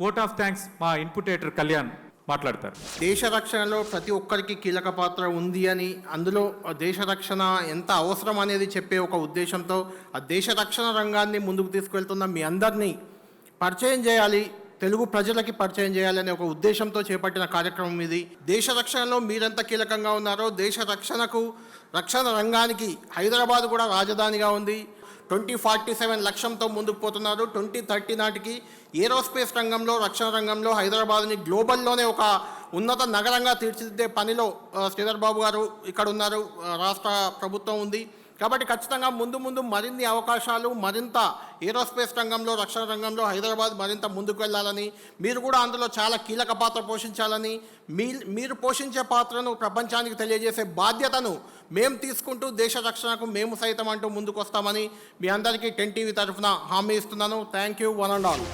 Vote of thanks మా ఇన్పుటేటర్ కళ్యాణ్ మాట్లాడతారు. దేశ రక్షణలో ప్రతి ఒక్కరికి కీలక పాత్ర ఉంది అని, అందులో దేశ రక్షణ ఎంత అవసరం అనేది చెప్పే ఒక ఉద్దేశంతో ఆ దేశ రక్షణ రంగాన్ని ముందుకు తీసుకువెళ్తున్న మీ అందరినీ పరిచయం చేయాలి, తెలుగు ప్రజలకి పరిచయం చేయాలనే ఒక ఉద్దేశంతో చేపట్టిన కార్యక్రమం ఇది. దేశ రక్షణలో మీరెంత కీలకంగా ఉన్నారో దేశ రక్షణ రంగానికి హైదరాబాద్ కూడా రాజధానిగా ఉంది. 2047 లక్ష్యంతో ముందుకు పోతున్నారు. 2030 నాటికి ఏరోస్పేస్ రంగంలో, రక్షణ రంగంలో హైదరాబాద్ని గ్లోబల్లోనే ఒక ఉన్నత నగరంగా తీర్చిదిద్దే పనిలో శ్రీధర్ బాబు గారు ఇక్కడ ఉన్నారు, రాష్ట్ర ప్రభుత్వం ఉంది. కాబట్టి ఖచ్చితంగా ముందు మరిన్ని అవకాశాలు, మరింత ఏరోస్పేస్ రంగంలో, రక్షణ రంగంలో హైదరాబాద్ మరింత ముందుకు వెళ్ళాలని, మీరు కూడా అందులో చాలా కీలక పాత్ర పోషించాలని, మీరు పోషించే పాత్రను ప్రపంచానికి తెలియజేసే బాధ్యతను మేము తీసుకుంటూ దేశ రక్షణకు మేము సైతం అంటూ ముందుకు వస్తామని మీ అందరికీ 10 టీవీ తరఫున హామీ ఇస్తున్నాను. Thank you one and all.